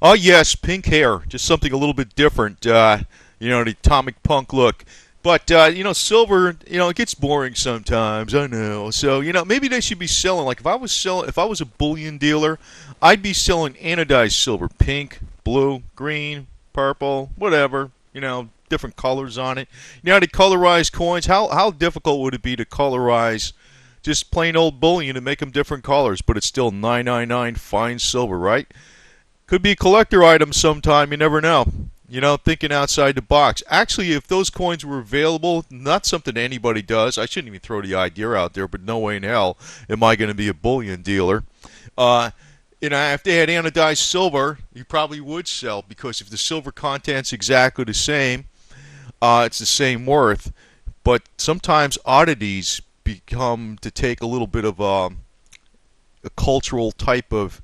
Oh yes, pink hair, just something a little bit different. The atomic punk look. But silver, it gets boring sometimes. I know. So maybe they should be selling. Like if I was a bullion dealer, I'd be selling anodized silver, pink, blue, green, purple, whatever. Different colors on it. To colorize coins. How difficult would it be to colorize just plain old bullion and make them different colors, but it's still 999 fine silver, right? Could be a collector item sometime. You never know. Thinking outside the box. Actually, if those coins were available, not something anybody does. I shouldn't even throw the idea out there, but no way in hell am I going to be a bullion dealer. If they had anodized silver, you probably would sell because if the silver content's exactly the same, it's the same worth. But sometimes oddities become to take a little bit of a cultural type of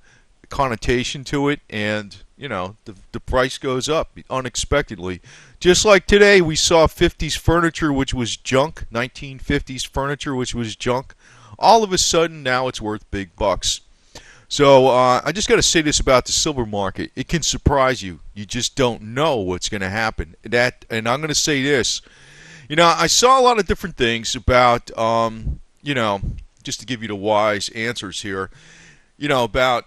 connotation to it, and the price goes up unexpectedly. Just like today, we saw 50s furniture which was junk, 1950s furniture which was junk. All of a sudden, now it's worth big bucks. So I just got to say this about the silver market: it can surprise you. You just don't know what's going to happen. And I'm going to say this: I saw a lot of different things about, just to give you the wise answers here, about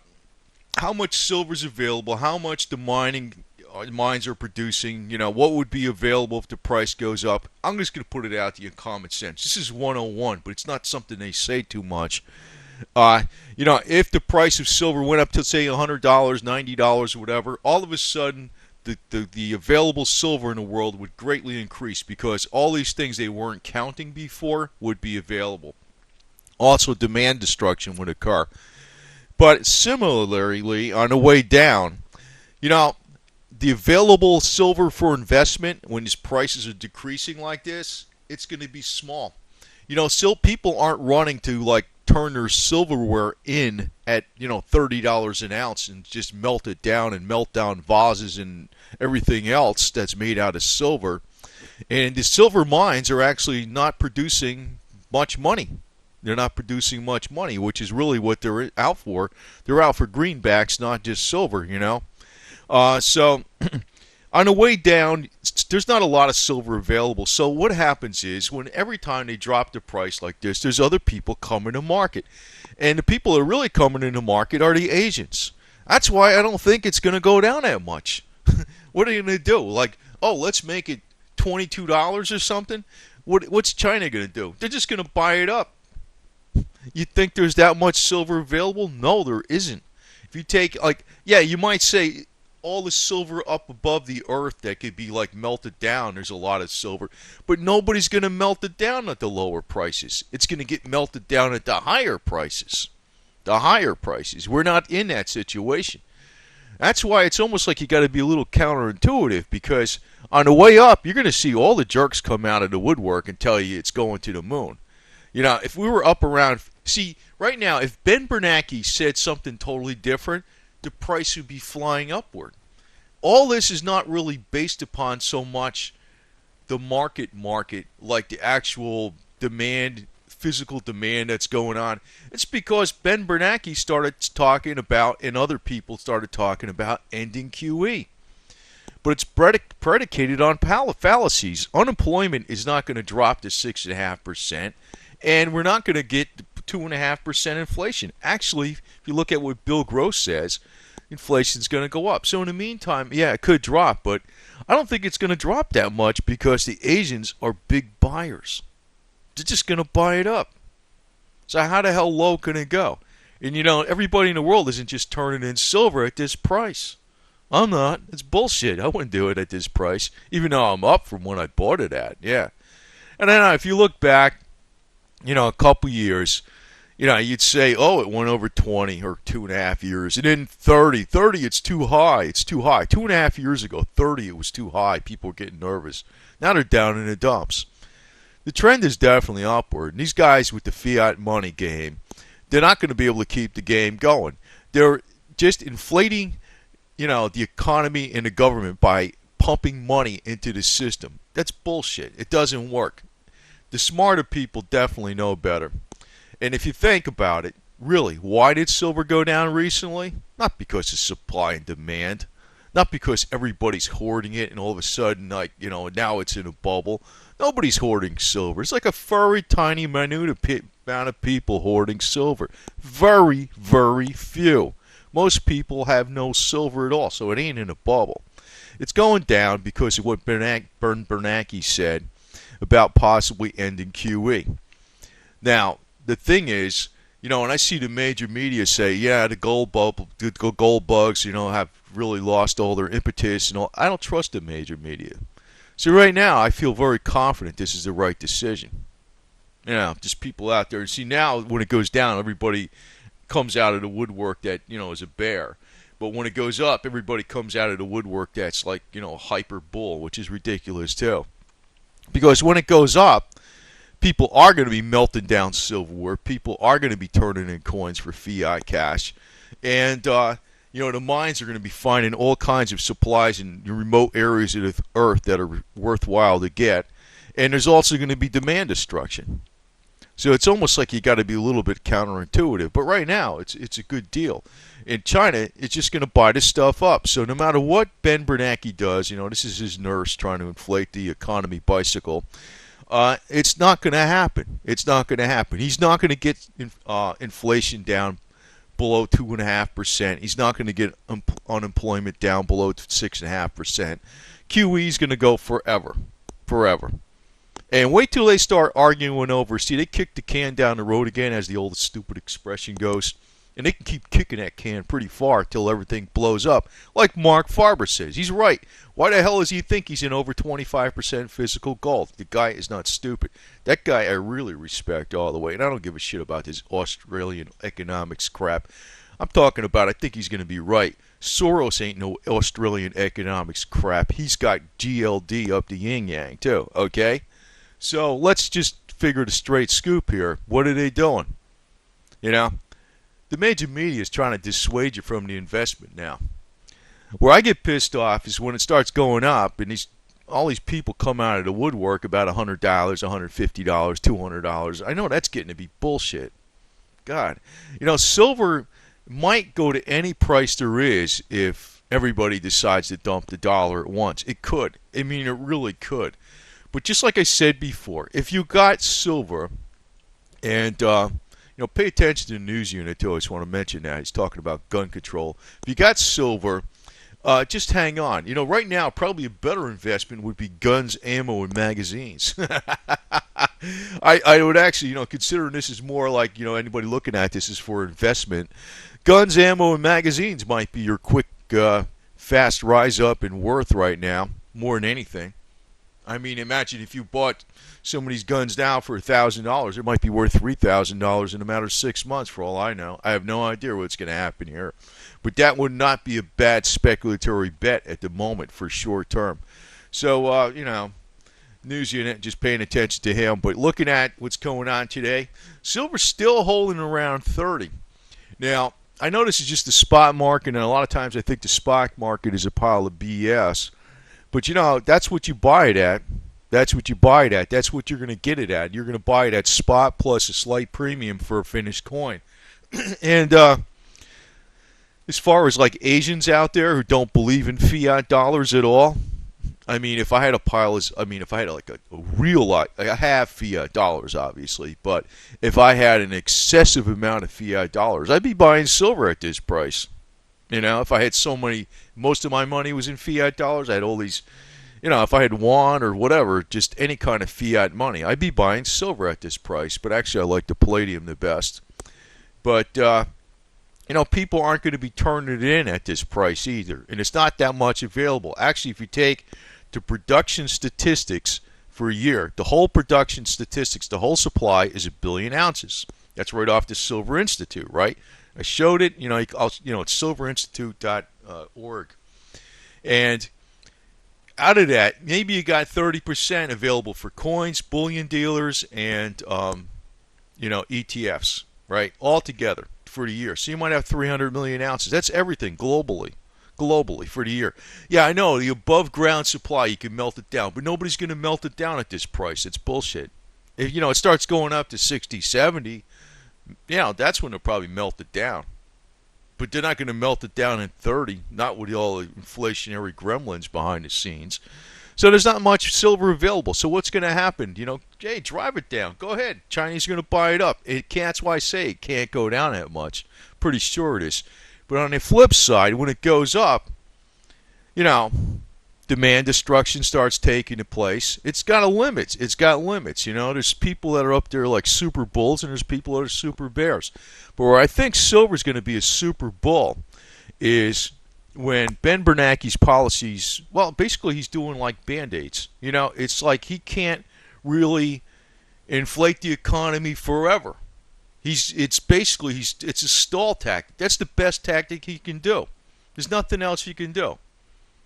how much silver is available, how much the mines are producing, what would be available if the price goes up. I'm just going to put it out to you in common sense. This is 101, but it's not something they say too much. If the price of silver went up to, say, $100, $90, or whatever, all of a sudden the available silver in the world would greatly increase because all these things they weren't counting before would be available. Also, demand destruction would occur. But similarly, on the way down, the available silver for investment when these prices are decreasing like this, it's going to be small. Still people aren't running to like turn their silverware in at $30 an ounce and just melt it down and melt down vases and everything else that's made out of silver. And the silver mines are actually not producing much money. They're not producing much money, which is really what they're out for. They're out for greenbacks, not just silver, So on the way down, there's not a lot of silver available. So what happens is when every time they drop the price like this, there's other people coming to market. And the people that are really coming into market are the Asians. That's why I don't think it's going to go down that much. What are you going to do? Like, oh, let's make it $22 or something? What's China going to do? They're just going to buy it up. You think there's that much silver available? No, there isn't. If you take, you might say all the silver up above the earth that could be melted down, there's a lot of silver. But nobody's going to melt it down at the lower prices. It's going to get melted down at the higher prices. The higher prices. We're not in that situation. That's why it's almost like you got to be a little counterintuitive, because on the way up, you're going to see all the jerks come out of the woodwork and tell you it's going to the moon. If we were up around... See, right now, if Ben Bernanke said something totally different, the price would be flying upward. All this is not really based upon so much the market, like the actual demand, physical demand that's going on. It's because Ben Bernanke started talking about, and other people started talking about, ending QE. But it's predicated on fallacies. Unemployment is not going to drop to 6.5%. And we're not going to get 2.5% inflation. Actually, if you look at what Bill Gross says, inflation's going to go up. So in the meantime, yeah, it could drop, but I don't think it's going to drop that much because the Asians are big buyers. They're just going to buy it up. So how the hell low can it go? And everybody in the world isn't just turning in silver at this price. I'm not. It's bullshit. I wouldn't do it at this price, even though I'm up from when I bought it at. Yeah. And then if you look back, a couple years, you'd say, oh, it went over 20 or 2.5 years. And then 30, it's too high. It's too high. 2.5 years ago, 30, it was too high. People were getting nervous. Now they're down in the dumps. The trend is definitely upward. And these guys with the fiat money game, they're not going to be able to keep the game going. They're just inflating, the economy and the government by pumping money into the system. That's bullshit. It doesn't work. The smarter people definitely know better. And if you think about it, really, why did silver go down recently? Not because of supply and demand. Not because everybody's hoarding it and all of a sudden, like, now it's in a bubble. Nobody's hoarding silver. It's like a very tiny, minute amount of people hoarding silver. Very, very few. Most people have no silver at all, so it ain't in a bubble. It's going down because of what Bernanke said about possibly ending QE. Now, the thing is, when I see the major media say, yeah, the gold bugs, have really lost all their impetus and all, I don't trust the major media. So right now, I feel very confident this is the right decision. Just people out there. See, now when it goes down, everybody comes out of the woodwork that, is a bear. But when it goes up, everybody comes out of the woodwork that's like, a hyper bull, which is ridiculous too. Because when it goes up, people are going to be melting down silverware. People are going to be turning in coins for fiat cash. And, the mines are going to be finding all kinds of supplies in remote areas of the earth that are worthwhile to get. And there's also going to be demand destruction. So it's almost like you got to be a little bit counterintuitive. But right now, it's a good deal. In China, it's just going to buy this stuff up. So no matter what Ben Bernanke does, this is his nurse trying to inflate the economy bicycle. It's not going to happen. It's not going to happen. He's not going to get inflation down below 2.5%. He's not going to get unemployment down below 6.5%. QE is going to go forever. Forever. And wait till they start arguing over. See, they kick the can down the road again, as the old stupid expression goes. And they can keep kicking that can pretty far till everything blows up. Like Mark Farber says. He's right. Why the hell does he think he's in over 25% physical gold? The guy is not stupid. That guy I really respect all the way. And I don't give a shit about this Australian economics crap. I'm talking about, I think he's going to be right. Soros ain't no Australian economics crap. He's got GLD up the yin-yang too, okay? So let's just figure the straight scoop here. What are they doing? The major media is trying to dissuade you from the investment now. Where I get pissed off is when it starts going up and all these people come out of the woodwork about $100, $150, $200. I know that's getting to be bullshit. God. Silver might go to any price there is if everybody decides to dump the dollar at once. It could. I mean, it really could. But just like I said before, if you got silver and... pay attention to the news unit, too. I just want to mention that. He's talking about gun control. If you got silver, just hang on. Right now, probably a better investment would be guns, ammo, and magazines. I would actually, considering this is more like, anybody looking at this is for investment, guns, ammo, and magazines might be your quick, fast rise up in worth right now, more than anything. I mean, imagine if you bought some of these guns now for $1,000, it might be worth $3,000 in a matter of 6 months, for all I know. I have no idea what's going to happen here. But that would not be a bad speculatory bet at the moment for short term. So, news unit, just paying attention to him. But looking at what's going on today, silver's still holding around 30. Now, I know this is just the spot market, and a lot of times I think the spot market is a pile of BS. But, that's what you buy it at. That's what you buy it at. That's what you're going to get it at. You're going to buy it at spot plus a slight premium for a finished coin. And as far as like Asians out there who don't believe in fiat dollars at all, I mean, if I had like a real lot, I have fiat dollars, obviously, but if I had an excessive amount of fiat dollars, I'd be buying silver at this price. If I had most of my money was in fiat dollars, I had all these, if I had yuan or whatever, just any kind of fiat money, I'd be buying silver at this price. But actually, I like the palladium the best. But, people aren't going to be turning it in at this price either. And it's not that much available. Actually, if you take the production statistics for a year, the whole production statistics, the whole supply is 1 billion ounces. That's right off the Silver Institute, right? I showed it, it's silverinstitute.org. And out of that, maybe you got 30% available for coins, bullion dealers, and, ETFs, right? All together for the year. So you might have 300 million ounces. That's everything globally for the year. Yeah, I know, the above ground supply, you can melt it down, but nobody's going to melt it down at this price. It's bullshit. If, it starts going up to 60, 70, that's when they'll probably melt it down. but they're not going to melt it down in 30, not with all the inflationary gremlins behind the scenes. So there's not much silver available. So what's going to happen? Hey, drive it down. Go ahead. Chinese are going to buy it up. That's why I say it can't go down that much. Pretty sure it is. But on the flip side, when it goes up, demand destruction starts taking place. It's got limits. There's people that are up there like super bulls, and there's people that are super bears. But where I think silver's going to be a super bull is when Ben Bernanke's policies, well, basically he's doing like Band-Aids. It's like he can't really inflate the economy forever. It's a stall tactic. That's the best tactic he can do. There's nothing else he can do.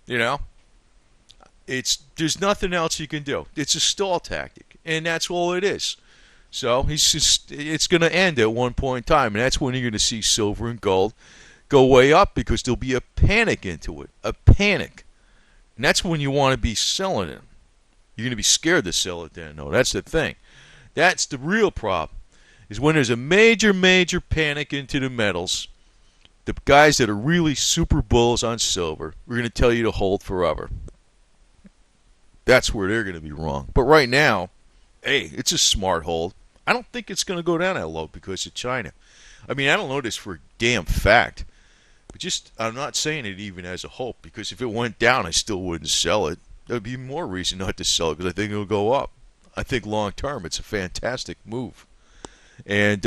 There's nothing else you can do. It's a stall tactic, and that's all it is. So it's going to end at one point in time, and that's when you're going to see silver and gold go way up because there'll be a panic into it, a panic, and that's when you want to be selling it. You're going to be scared to sell it then, though. That's the thing. That's the real problem. Is when there's a major, major panic into the metals. The guys that are really super bulls on silver, we're going to tell you to hold forever. That's where they're going to be wrong. But right now, hey, it's a smart hold. I don't think it's going to go down that low because of China. I mean, I don't know this for a damn fact. But I'm not saying it even as a hope, because if it went down, I still wouldn't sell it. There would be more reason not to sell it because I think it'll go up. I think long term, it's a fantastic move. And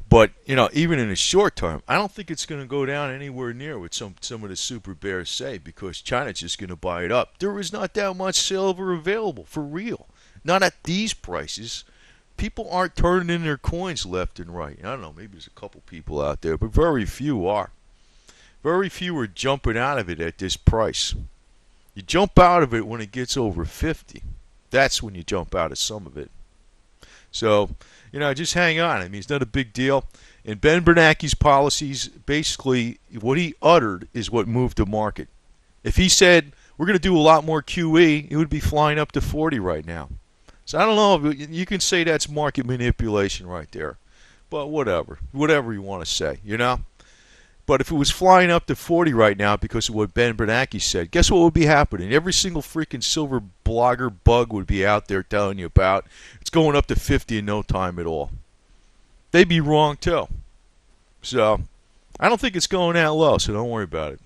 but even in the short term, I don't think it's going to go down anywhere near what some of the super bears say, because China's just going to buy it up. There is not that much silver available for real, not at these prices. People aren't turning in their coins left and right. I don't know, maybe there's a couple people out there, but very few are. Very few are jumping out of it at this price. You jump out of it when it gets over 50. That's when you jump out of some of it. So, just hang on. I mean, it's not a big deal. And Ben Bernanke's policies, basically, what he uttered is what moved the market. If he said, we're going to do a lot more QE, it would be flying up to 40 right now. So I don't know. You can say that's market manipulation right there. But whatever. Whatever you want to say, But if it was flying up to 40 right now because of what Ben Bernanke said, guess what would be happening? Every single freaking silver blogger bug would be out there telling you about it's going up to 50 in no time at all. They'd be wrong too. So I don't think it's going that low, so don't worry about it.